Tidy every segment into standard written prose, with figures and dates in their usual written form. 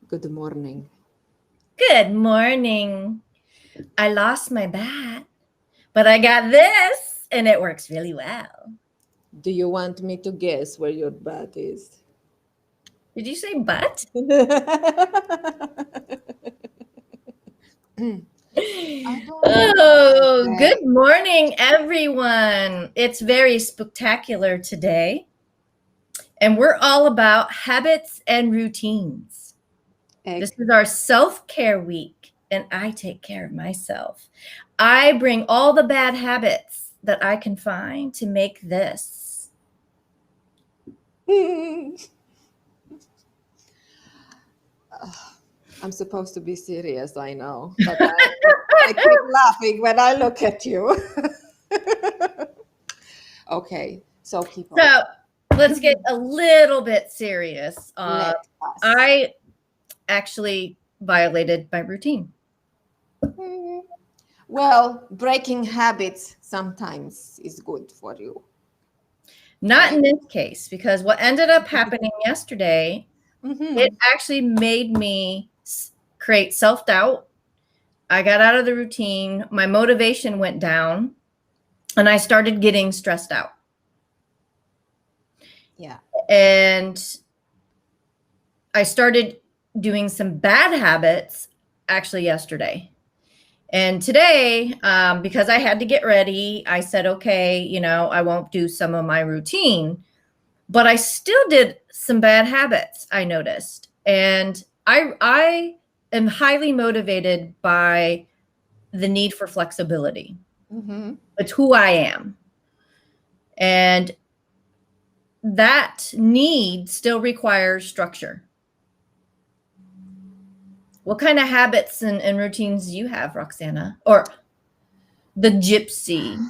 Good morning. Good morning. I lost my bat, but I got this and it works really well. Do you want me to guess where your bat is? Did you say butt? I don't know what to Oh, good say. morning, everyone. It's very spectacular today, and we're all about habits and routines. This Egg. is our self care week, and I take care of myself. I bring all the bad habits that I can find to make this. I'm supposed to be serious, I know, but I keep laughing when I look at you. Okay, so people, So let's get a little bit serious. let us. I actually violated my routine. Well, breaking habits sometimes is good for you, Not right? in this case, because what ended up happening yesterday, it Mm-hmm. actually made me create self doubt. I got out of the routine, my motivation went down, and I started getting stressed out. Yeah. And I started doing some bad habits actually yesterday. And today, because I had to get ready, I said, okay, I won't do some of my routine, but I still did some bad habits, I noticed. And I am highly motivated by the need for flexibility. Mm-hmm. It's who I am. And that need still requires structure. What kind of habits and routines do you have, Roxana? Or the gypsy?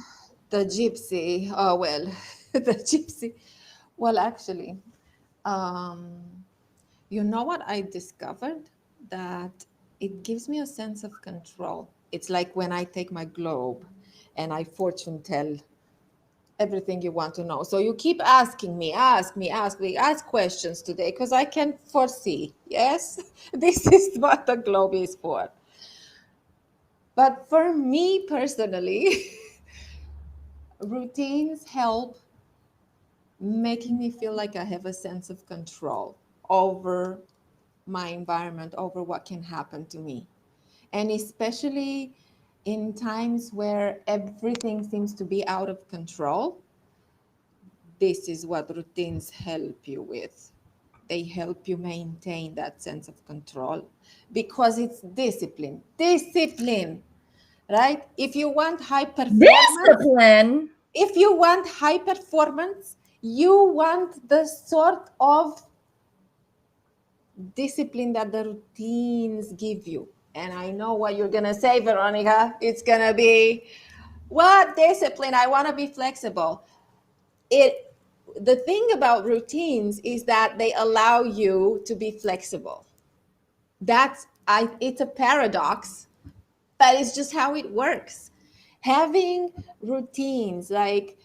The gypsy. Oh, well, the gypsy. Well, actually, um, you know what I discovered? That it gives me a sense of control. It's like when I take my globe and I fortune tell everything you want to know. So you keep asking me, ask questions today because I can foresee. Yes, this is what the globe is for. But for me personally, routines help making me feel like I have a sense of control over my environment, over what can happen to me. And especially in times where everything seems to be out of control, this is what routines help you with. They help you maintain that sense of control because it's discipline. Discipline, right? If you want high performance, Discipline. you want the sort of discipline that the routines give you. And I know what you're going to say, Veronica. It's going to be, what discipline? I want to be flexible. The thing about routines is that they allow you to be flexible. It's a paradox, but it's just how it works. Having routines like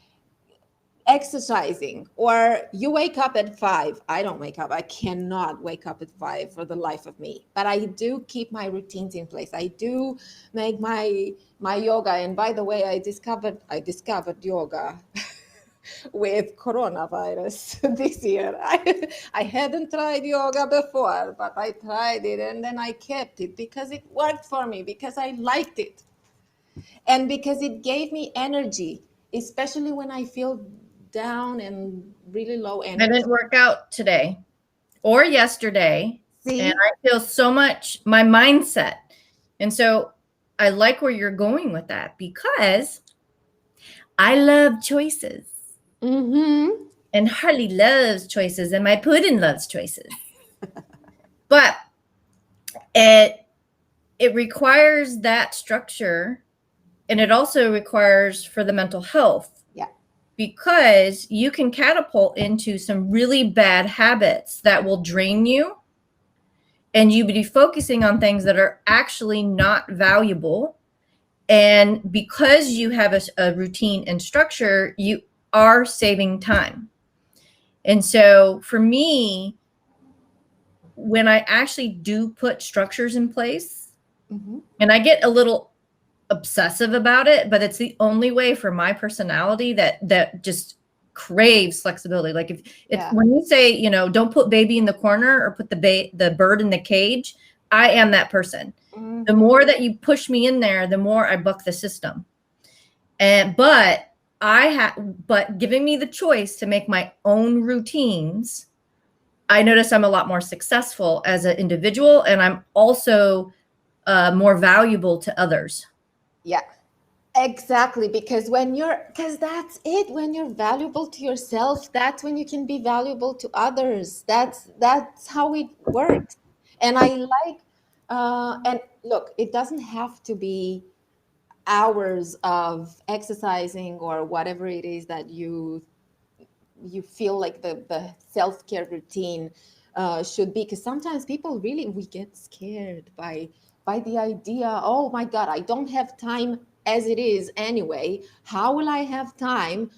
exercising, or you wake up at 5. I don't wake up, I cannot wake up at 5 for the life of me, but I do keep my routines in place. I do make my yoga. And by the way, I discovered yoga with coronavirus this year. I hadn't tried yoga before, but I tried it and then I kept it because it worked for me, because I liked it, and because it gave me energy, especially when I feel down and really low I energy. didn't work out today or yesterday, and See? I feel so much my mindset. And so I like where you're going with that because I love choices. Mm-hmm. And Harley loves choices, and my pudding loves choices. But it it requires that structure, and it also requires for the mental health, Yeah. because you can catapult into some really bad habits that will drain you, and you be focusing on things that are actually not valuable. And because you have a routine and structure, you are saving time. And so for me, when I actually do put structures in place, Mm-hmm. and I get a little obsessive about it, but it's the only way for my personality that just craves flexibility. Like if it's Yeah. when you say, you know, don't put baby in the corner or put the bird in the cage, I am that person. The Mm-hmm. more that you push me in there, the more I buck the system. And but giving me the choice to make my own routines, I notice I'm a lot more successful as an individual, and I'm also more valuable to others. Yeah. Exactly, because because that's it. When you're valuable to yourself, that's when you can be valuable to others. That's how it works. And I like, and look, it doesn't have to be hours of exercising or whatever it is that you feel like the self-care routine should be, because sometimes people really, we get scared by the idea, oh my god, I don't have time as it is anyway, how will I have time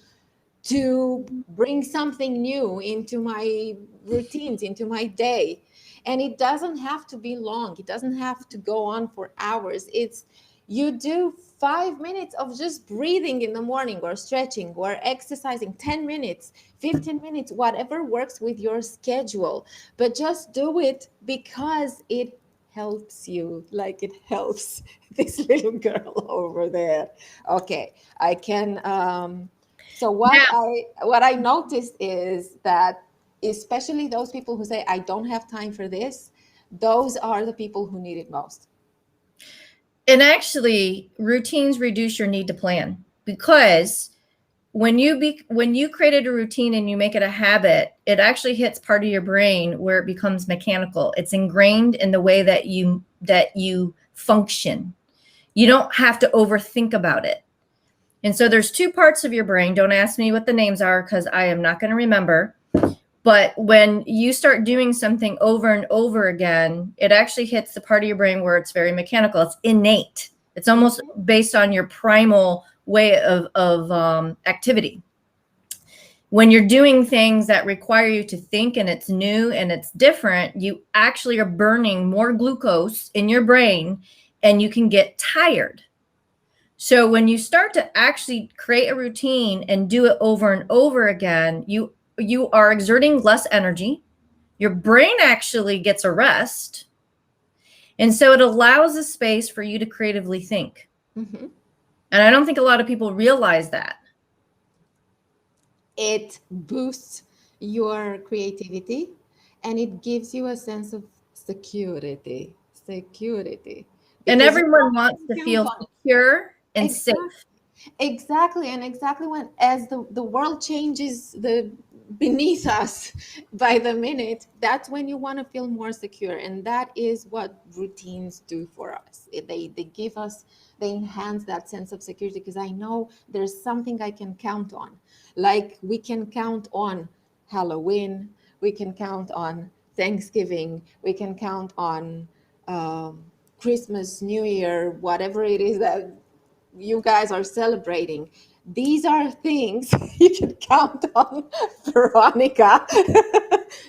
to bring something new into my routines, into my day? And it doesn't have to be long, it doesn't have to go on for hours. It's, you do 5 minutes of just breathing in the morning, or stretching, or exercising, 10 minutes, 15 minutes, whatever works with your schedule. But just do it because it helps you, like it helps this little girl over there. Okay, I can so Now, what I noticed is that, especially those people who say I don't have time for this, those are the people who need it most. and actually, routines reduce your need to plan, because when you created a routine and you make it a habit, it actually hits part of your brain where it becomes mechanical. It's ingrained in the way that you function. You don't have to overthink about it. And so there's two parts of your brain. Don't ask me what the names are because I am not going to remember. But when you start doing something over and over again, it actually hits the part of your brain where it's very mechanical. It's innate. It's almost based on your primal way of activity. When you're doing things that require you to think and it's new and it's different, you actually are burning more glucose in your brain and you can get tired. So when you start to actually create a routine and do it over and over again, you are exerting less energy. Your brain actually gets a rest. And so it allows a space for you to creatively think. Mm-hmm. And I don't think a lot of people realize that. It boosts your creativity, and it gives you a sense of security, And because you everyone know wants you to can count feel on it. secure and safe. Exactly. Exactly, and exactly, when as the world changes the beneath us by the minute, that's when you want to feel more secure, and that is what routines do for us. They give us, they enhance that sense of security, because I know there's something I can count on. Like we can count on Halloween, we can count on Thanksgiving, we can count on Christmas, New Year, whatever it is that you guys are celebrating. These are things you can count on Veronica,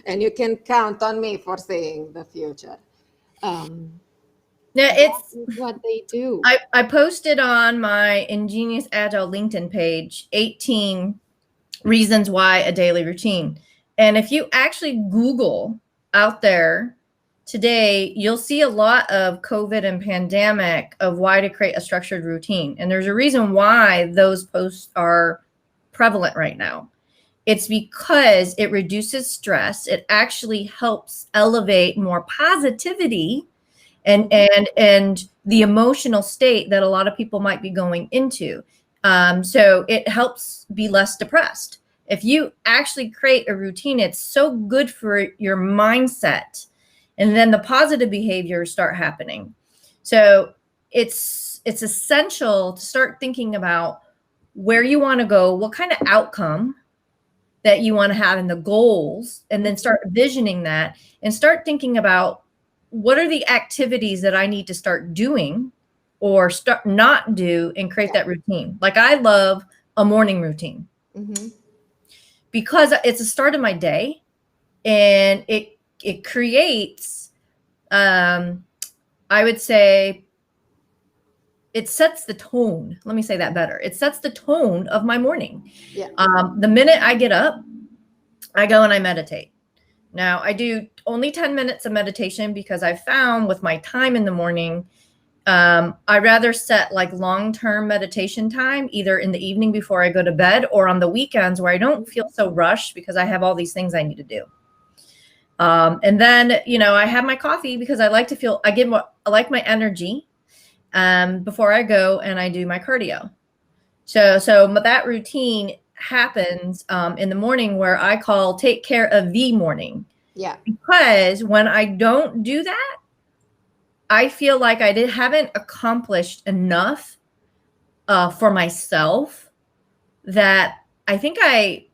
and you can count on me for seeing the future. Um, Now that is what they do. I posted on my Ingenious Agile LinkedIn page 18 reasons why a daily routine. And if you actually Google out there today, you'll see a lot of COVID and pandemic of why to create a structured routine. And there's a reason why those posts are prevalent right now. It's because it reduces stress. It actually helps elevate more positivity and Mhm. the emotional state that a lot of people might be going into. So it helps be less depressed. If you actually create a routine, it's so good for your mindset, and then the positive behaviors start happening. So it's essential to start thinking about where you want to go, what kind of outcome that you want to have in the goals, and then start visioning that and start thinking about what are the activities that I need to start doing or start not do and create Yeah. that routine. Like I love a morning routine Hmm. because it's the start of my day, and it creates, I would say, it sets the tone. Let me say that better. It sets the tone of my morning. Yeah. The minute I get up, I go and I meditate. Now, I do only 10 minutes of meditation because I found with my time in the morning, I rather set like long-term meditation time, either in the evening before I go to bed or on the weekends where I don't feel so rushed because I have all these things I need to do. And then, you know, I have my coffee because I like to feel, I like my energy before I go and I do my cardio. So that routine happens in the morning, where I call take care of the morning. Yeah. Because when I don't do that, I feel like I haven't accomplished enough for myself, that I think they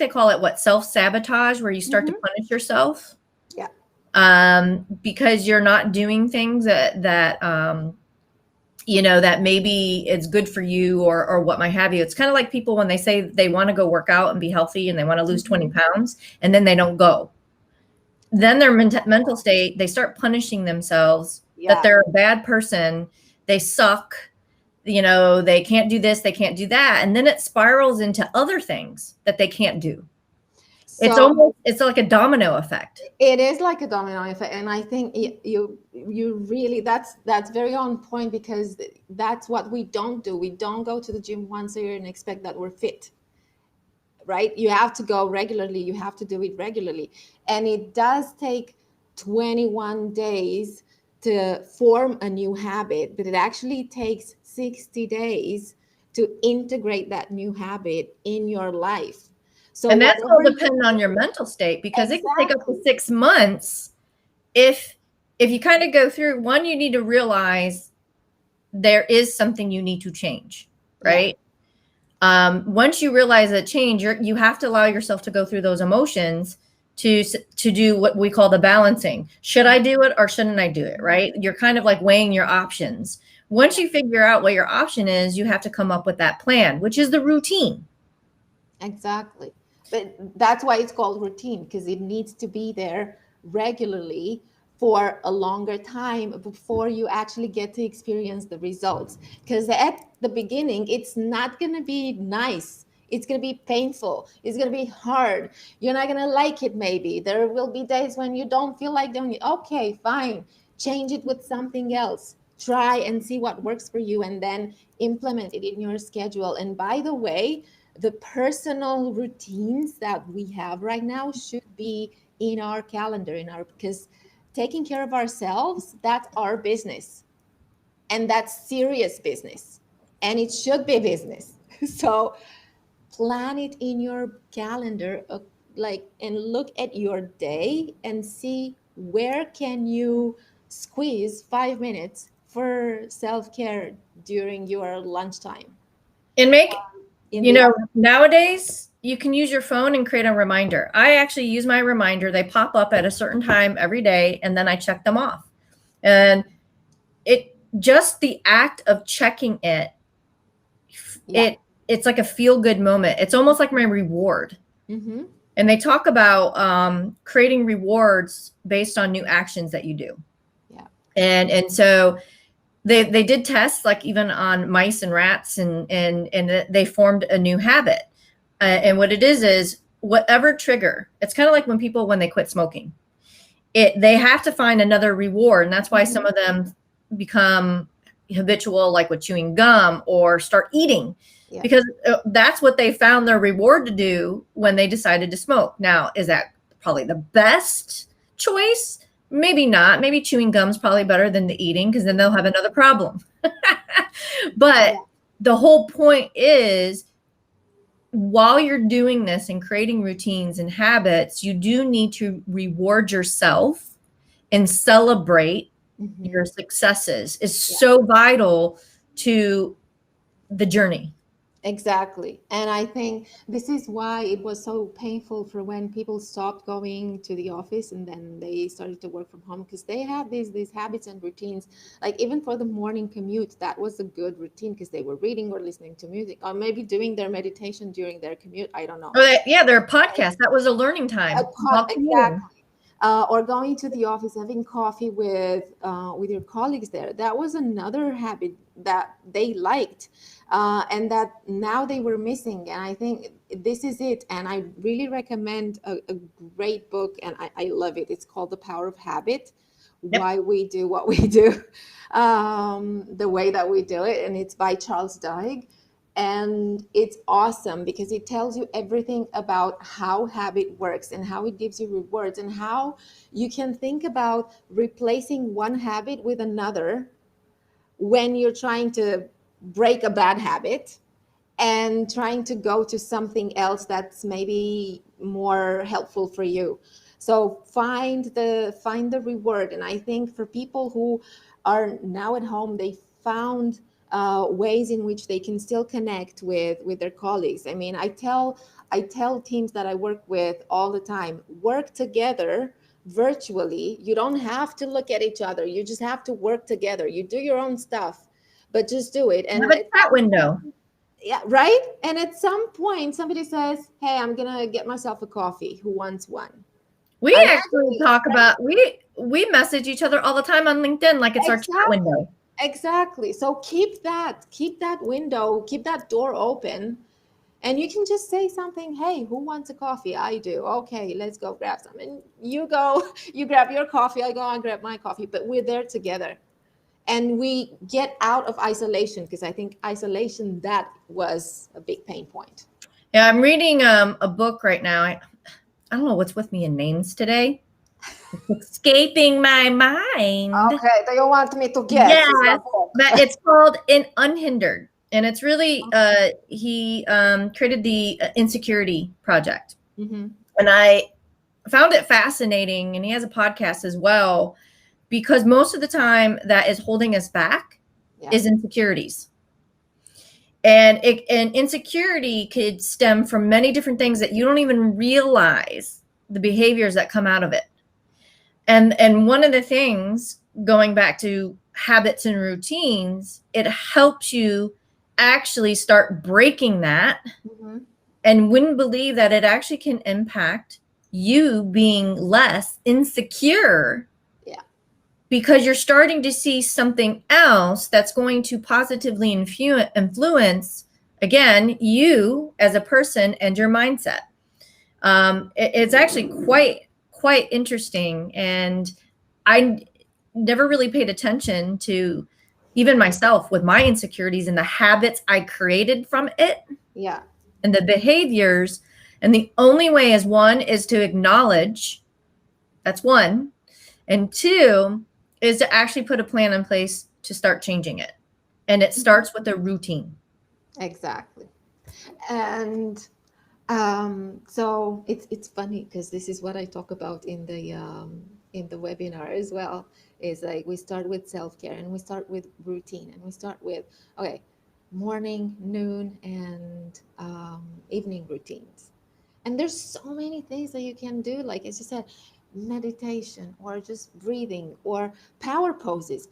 call it what, self-sabotage, where you start to punish yourself. Yeah. Because you're not doing things that you know, that maybe it's good for you or what might have you. It's kind of like people when they say they want to go work out and be healthy and they want to lose 20 pounds and then they don't go. Then their mental state, they start punishing themselves that they're a bad person. They suck. You know, they can't do this. They can't do that. And then it spirals into other things that they can't do. So it's like a domino effect. It is like a domino effect, and I think you really, that's very on point, because that's what we don't do. We don't go to the gym once a year and expect that we're fit, right? You have to go regularly. You have to do it regularly, and it does take 21 days to form a new habit, but it actually takes 60 days to integrate that new habit in your life. So and that's all dependent on your mental state, because it can take up to 6 months. If you kind of go through one, you need to realize there is something you need to change, right? Yeah. Once you realize that change, you have to allow yourself to go through those emotions to do what we call the balancing. Should I do it or shouldn't I do it, right? You're kind of like weighing your options. Once you figure out what your option is, you have to come up with that plan, which is the routine. Exactly. But that's why it's called routine, because it needs to be there regularly for a longer time before you actually get to experience the results. Because at the beginning, it's not going to be nice. It's going to be painful. It's going to be hard. You're not going to like it, maybe. There will be days when you don't feel like doing it. Okay, fine. Change it with something else. Try and see what works for you, and then implement it in your schedule. And by the way, the personal routines that we have right now should be in our calendar, because taking care of ourselves, that's our business, and that's serious business, and it should be business. So plan it in your calendar, and look at your day and see where can you squeeze 5 minutes for self-care during your lunchtime. And make nowadays you can use your phone and create a reminder. I actually use my reminder. They pop up at a certain time every day, and then I check them off. And just the act of checking it's like a feel-good moment. It's almost like my reward. Mm-hmm. And they talk about creating rewards based on new actions that you do. Yeah. And so they did tests, like even on mice and rats, and they formed a new habit. And what it is whatever trigger, it's kind of like when they quit smoking, they have to find another reward. And that's why some of them become habitual, like with chewing gum, or start eating, because that's what they found their reward to do when they decided to smoke. Now, is that probably the best choice? Maybe not. Maybe chewing gum is probably better than the eating, because then they'll have another problem. But the whole point is, while you're doing this and creating routines and habits, you do need to reward yourself and celebrate your successes. Is so vital to the journey. Exactly. And I think this is why it was so painful for when people stopped going to the office and then they started to work from home, because they have these habits and routines. Like even for the morning commute, that was a good routine, because they were reading or listening to music, or maybe doing their meditation during their commute. I don't know. Their podcast. That was a learning time. Exactly. or going to the office, having coffee with your colleagues there. That was another habit that they liked, and that now they were missing. And I think this is it. And I really recommend a great book, and I love it. It's called The Power of Habit: Yep. Why We Do What We Do, the way that we do it. And it's by Charles Duhigg. And it's awesome because it tells you everything about how habit works and how it gives you rewards, and how you can think about replacing one habit with another when you're trying to break a bad habit and trying to go to something else that's maybe more helpful for you. So find the reward. And I think for people who are now at home, they found ways in which they can still connect with their colleagues. I mean, I tell teams that I work with all the time, work together virtually. You don't have to look at each other. You just have to work together. You do your own stuff, but just do it. Have And a chat window. yeah, right. And at some point somebody says, hey, I'm gonna get myself a coffee, who wants one? We And actually talk about, we message each other all the time on LinkedIn like it's our chat window. exactly. So keep that window, keep that door open, and you can just say something. Hey, who wants a coffee? I do. Okay, let's go grab some. And you go, you grab your coffee, I go and grab my coffee, but we're there together. And we get out of isolation, because I think isolation, that was a big pain point. Yeah, I'm reading a book right now. I don't know what's with me in names today. It's escaping my mind. Okay, do you want me to guess? Yes, but it's called Unhindered. And it's really, he created the Insecurity Project. Mm-hmm. And I found it fascinating. And he has a podcast as well, because most of the time that is holding us back is insecurities. And insecurity could stem from many different things that you don't even realize the behaviors that come out of it. And one of the things, going back to habits and routines, it helps you actually start breaking that. Mm-hmm. And wouldn't believe that it actually can impact you being less insecure. Yeah. Because you're starting to see something else that's going to positively influence, again, you as a person and your mindset. It's actually quite interesting. And I never really paid attention to even myself with my insecurities and the habits I created from it. Yeah. And the behaviors. And the only way is, one, is to acknowledge. That's one. And two is to actually put a plan in place to start changing it. And it starts with a routine. Exactly. And so it's funny, because this is what I talk about in the webinar as well. Is like, we start with self-care, and we start with routine, and we start with, okay, morning, noon, and evening routines. And there's so many things that you can do, like as you said, meditation, or just breathing, or power poses.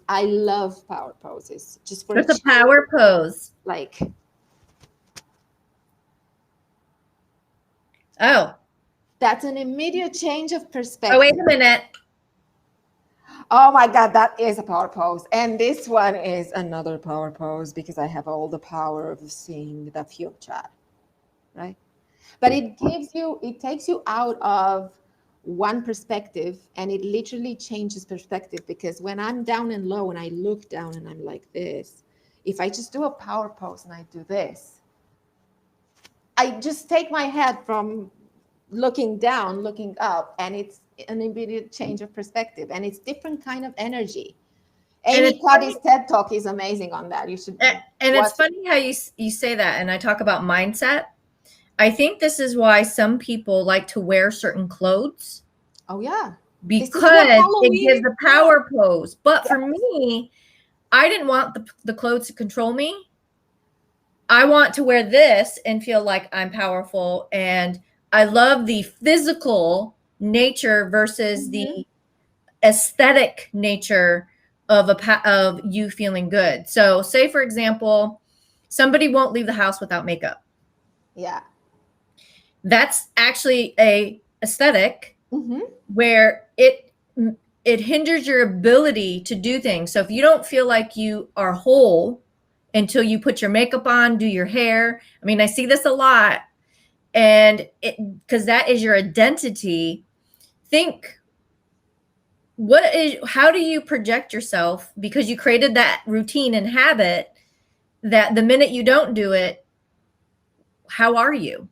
I love power poses. Just for There's a power pose. like, oh, that's an immediate change of perspective. Oh, wait a minute. Oh my God, that is a power pose. And this one is another power pose, because I have all the power of seeing the future, right? But it takes you out of one perspective, and it literally changes perspective. Because when I'm down and low and I look down and I'm like this, if I just do a power pose and I do this, I just take my head from looking down, looking up, and it's an immediate change of perspective, and it's different kind of energy. Amy Cuddy's TED Talk is amazing on that. You should. And it's funny how you say that, and I talk about mindset. I think this is why some people like to wear certain clothes. Oh yeah, because it gives a power pose. But for me, I didn't want the clothes to control me. I want to wear this and feel like I'm powerful, and I love the physical nature versus the aesthetic nature of you feeling good. So say, for example, somebody won't leave the house without makeup. Yeah. That's actually a aesthetic Mm-hmm. where it hinders your ability to do things. So if you don't feel like you are whole until you put your makeup on, do your hair. I mean, I see this a lot, and because that is your identity. Think, how do you project yourself, because you created that routine and habit, that the minute you don't do it, how are you?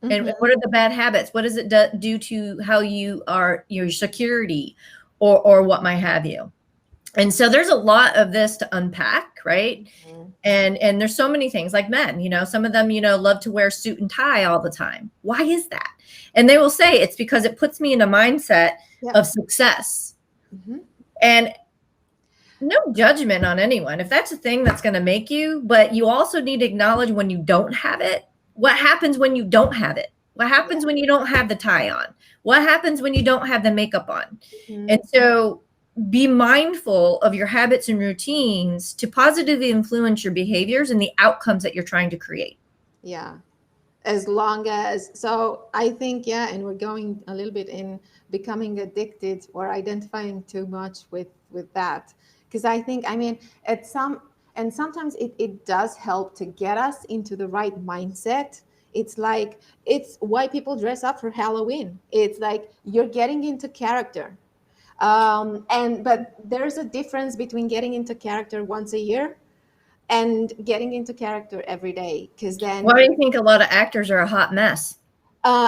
And Mm-hmm. what are the bad habits? What does it do to how you are, your security, or what might have you? And so there's a lot of this to unpack, right? Mm-hmm. And there's so many things, like men, some of them, love to wear suit and tie all the time. Why is that? And they will say it's because it puts me in a mindset Yeah. of success. Mm-hmm. And no judgment on anyone if that's a thing that's going to make you, but you also need to acknowledge when you don't have it. What happens when you don't have it? What happens when you don't have the tie on? What happens when you don't have the makeup on? Mm-hmm. And so be mindful of your habits and routines to positively influence your behaviors and the outcomes that you're trying to create. Yeah. As long as, so I think, yeah, and we're going a little bit in becoming addicted or identifying too much with that. Because I think, I mean, at some, and sometimes it does help to get us into the right mindset. It's like, it's why people dress up for Halloween. It's like you're getting into character. But there's a difference between getting into character once a year and getting into character every day. Because Why then, do you think a lot of actors are a hot mess?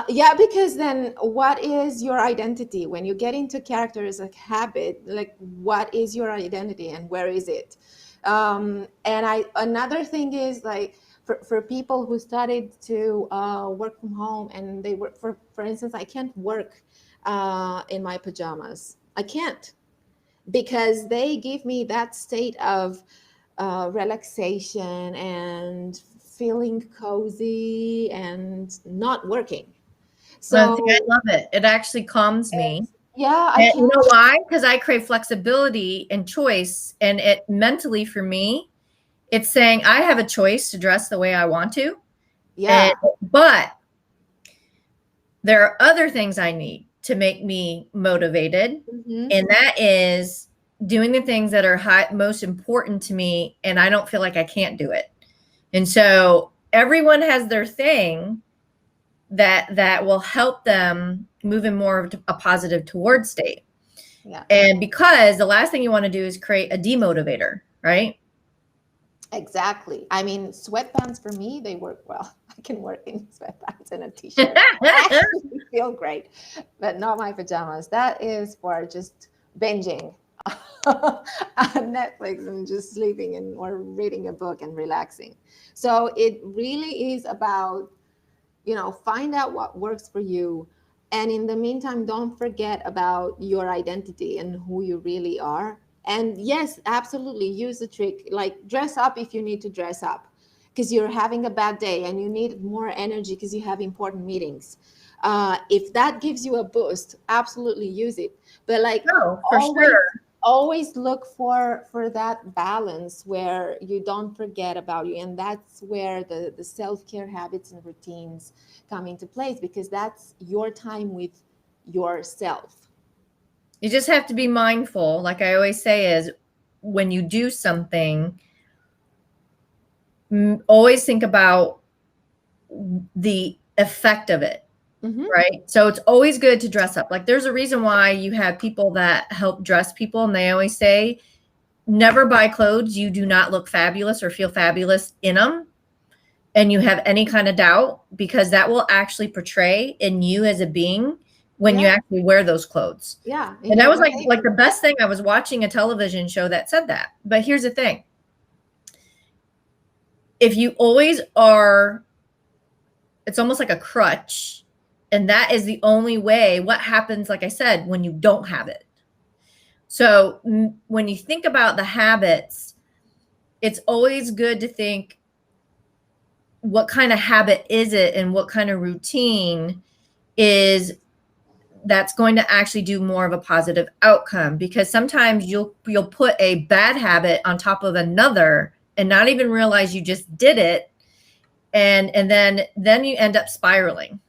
yeah, because then what is your identity when you get into character as a habit? Like, what is your identity and where is it? Another thing is like for people who started to work from home and they work, for instance, I can't work in my pajamas. I can't, because they give me that state of relaxation and feeling cozy and not working. I think I So love it. It actually calms me. yeah, I And you know can't. why? Because I crave flexibility and choice. And it mentally, for me, it's saying I have a choice to dress the way I want to. Yeah. But there are other things I need to make me motivated. Hmm. And that is doing the things that are most important to me. And I don't feel like I can't do it. And so everyone has their thing that will help them move in more of a positive toward state. Yeah, And because the last thing you want to do is create a demotivator, right? exactly. I mean, sweatpants for me, they work well. I can work in sweatpants and a t-shirt. I actually feel great, but not my pajamas. That is for just binging on Netflix and just sleeping and or reading a book and relaxing. So it really is about, find out what works for you. And in the meantime, don't forget about your identity and who you really are. And yes, absolutely use the trick, like dress up if you need to dress up because you're having a bad day and you need more energy because you have important meetings. If that gives you a boost, absolutely use it. But like No, for always, sure. always look for that balance where you don't forget about you, and that's where the self-care habits and routines come into place, because that's your time with yourself. You just have to be mindful. Like I always say, is when you do something, always think about the effect of it. Mm-hmm. Right. So it's always good to dress up. Like there's a reason why you have people that help dress people, and they always say, never buy clothes you do not look fabulous or feel fabulous in them, and you have any kind of doubt, because that will actually portray in you as a being when you Yeah, actually wear those clothes. yeah, in And that your was like behavior. the best thing. I was watching a television show that said that. But here's the thing. If you always are, it's almost like a crutch. And that is the only way. What happens, like I said, when you don't have it? So when you think about the habits, it's always good to think, what kind of habit is it and what kind of routine is that's going to actually do more of a positive outcome? Because sometimes you'll put a bad habit on top of another and not even realize you just did it, and then you end up spiraling.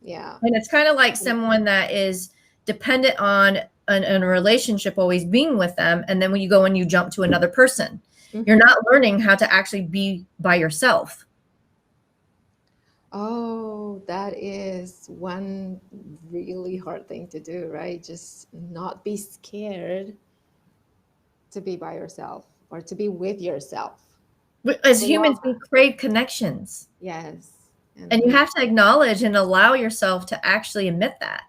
Yeah. And it's kind of like someone that is dependent on a relationship always being with them. And then when you go and you jump to another person, you're not learning how to actually be by yourself. Oh, that is one really hard thing to do, right? Just not be scared to be by yourself or to be with yourself. As To humans, love. we crave connections. Yes. And you And have to acknowledge and allow yourself to actually admit that.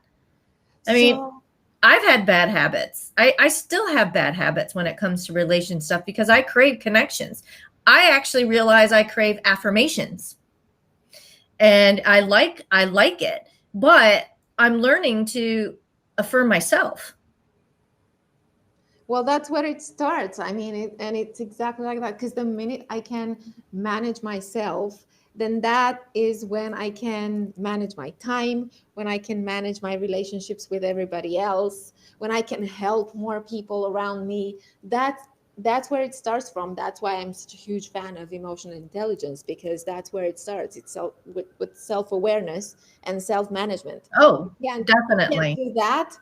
I mean, so, I've had bad habits. I still have bad habits when it comes to relation stuff because I crave connections. I actually realize I crave affirmations. And I like it, but I'm learning to affirm myself. well, that's where it starts. I mean, and it's exactly like that. Because the minute I can manage myself, then that is when I can manage my time, when I can manage my relationships with everybody else, when I can help more people around me. That's where it starts from. That's why I'm such a huge fan of emotional intelligence, because that's where it starts. It's with self-awareness and self-management. Oh, You can't definitely. do that.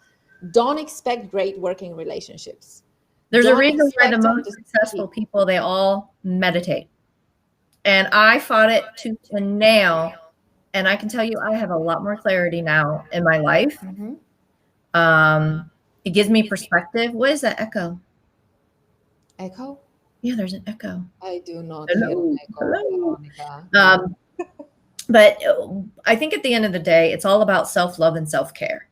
Don't expect great working relationships. There's a Don't reason why the expect them to most successful succeed. people, they all meditate. And I fought it tooth and nail. And I can tell you, I have a lot more clarity now in my life. Mm-hmm. It gives me perspective. What is that echo? Echo? Yeah, there's an echo. I do not hear an Hello, echo, hello. Veronica. No. But I think at the end of the day, it's all about self-love and self-care.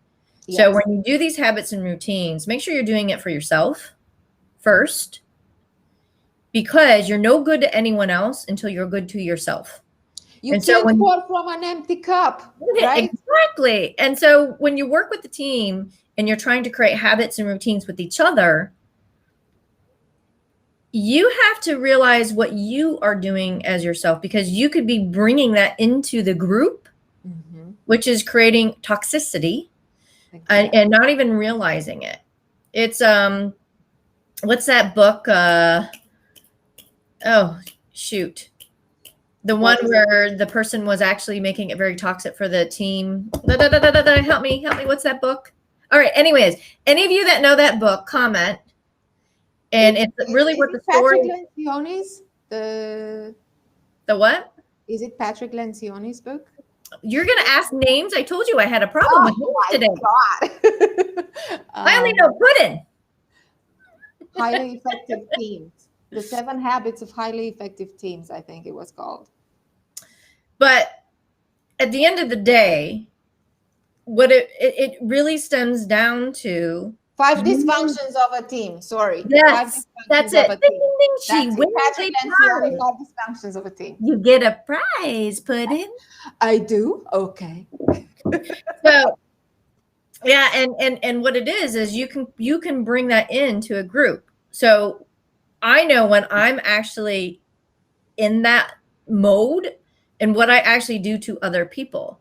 So Yes. when you do these habits and routines, make sure you're doing it for yourself first, because you're no good to anyone else until you're good to yourself. You And so can't when pour from an empty cup, right? exactly. And so when you work with the team and you're trying to create habits and routines with each other, you have to realize what you are doing as yourself, because you could be bringing that into the group, Mm-hmm. which is creating toxicity Exactly. and not even realizing it. It's what's that book? Oh shoot. The one What is it? where the person was actually making it very toxic for the team. Help me. What's that book? All right. Anyways, any of you that know that book, comment. And it's really Is what the it story. Patrick Lencioni's? The what? Is it Patrick Lencioni's book? You're gonna ask names. I told you I had a problem with names my today. God. I only know pudding. Highly effective teams. The 7 habits of highly effective teams, I think it was called. But at the end of the day, what it really stems down to 5 dysfunctions of a team. Sorry. 5 yes, that's dysfunctions of it. a Ding, team. ding, ding, she That's it. wins Patrick a Lencioni, prize. 5 dysfunctions of a team. You get a prize, pudding. I do? Okay. So yeah, and what it is you can bring that into a group. So I know when I'm actually in that mode and what I actually do to other people.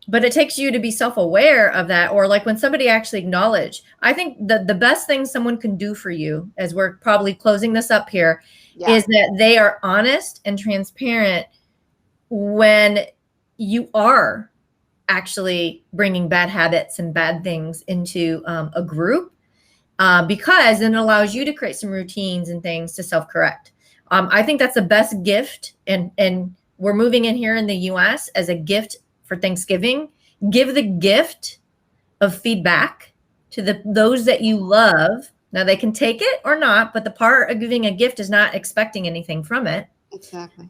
But it takes you to be self-aware of that, or like when somebody actually acknowledge. I think the best thing someone can do for you, as we're probably closing this up here, is that they are honest and transparent when you are actually bringing bad habits and bad things into a group, because then it allows you to create some routines and things to self-correct. I think that's the best gift, and we're moving in here in the US as a gift for Thanksgiving. Give the gift of feedback to those that you love. Now they can take it or not, but the part of giving a gift is not expecting anything from it. Exactly.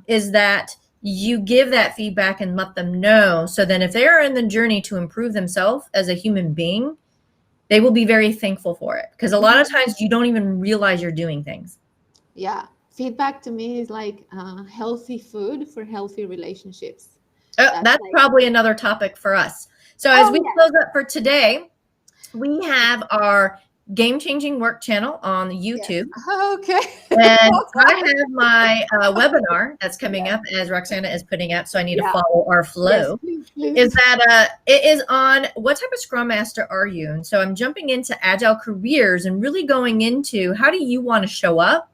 Is that you give that feedback and let them know. So then if they are in the journey to improve themselves as a human being, they will be very thankful for it. Because a lot of times you don't even realize you're doing things. Yeah. Feedback to me is like healthy food for healthy relationships. That's like, probably another topic for us. So as we close up for today, we have our game-changing work channel on YouTube. Yes. Okay. And I have my webinar that's coming up, as Roxana is putting up, so I need to follow our flow. Yes, please. Is that it is on what type of Scrum Master are you? And so I'm jumping into Agile careers and really going into how do you want to show up?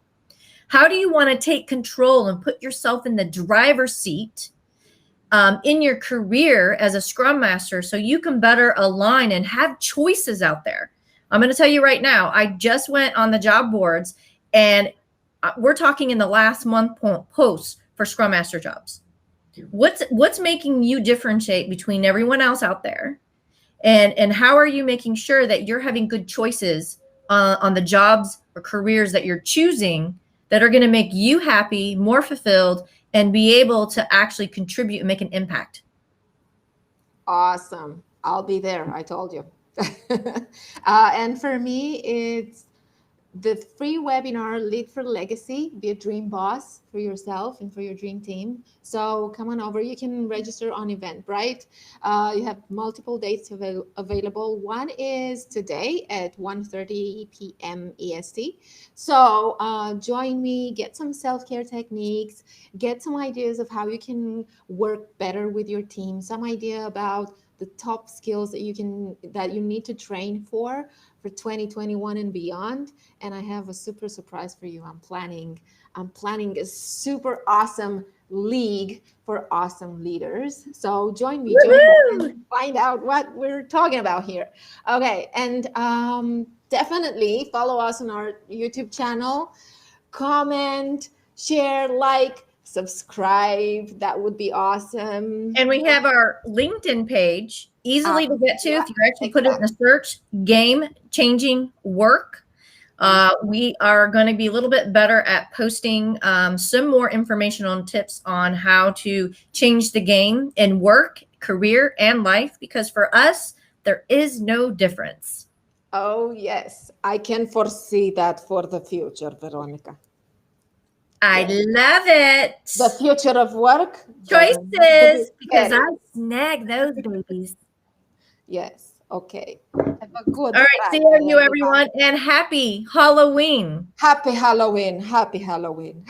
How do you want to take control and put yourself in the driver's seat in your career as a Scrum Master so you can better align and have choices out there. I'm going to tell you right now, I just went on the job boards, and we're talking in the last month posts for Scrum Master jobs. What's making you differentiate between everyone else out there? And how are you making sure that you're having good choices on the jobs or careers that you're choosing that are going to make you happy, more fulfilled, and be able to actually contribute and make an impact? Awesome. I'll be there. I told you. And for me, it's the free webinar Lead for Legacy, Be a Dream Boss for yourself and for your dream team. So come on over. You can register on Eventbrite. You have multiple dates available. One is today at 1:30 p.m. EST. So join me, get some self-care techniques, get some ideas of how you can work better with your team, some idea about the top skills that you need to train for 2021 and beyond. And I have a super surprise for you. I'm planning a super awesome league for awesome leaders. So join me and find out what we're talking about here. Okay, and definitely follow us on our YouTube channel. Comment, share, like, subscribe. That would be awesome. And we have our LinkedIn page, easily to get to. If you actually put it in a search, Game Changing Work. We are going to be a little bit better at posting some more information on tips on how to change the game in work, career, and life, because for us, there is no difference. Oh, yes. I can foresee that for the future, Veronica. I love it. The future of work. Choices, because I snag those babies. Yes. Okay. Have a good All right. See you, everyone, and happy Halloween. Happy Halloween. Happy Halloween.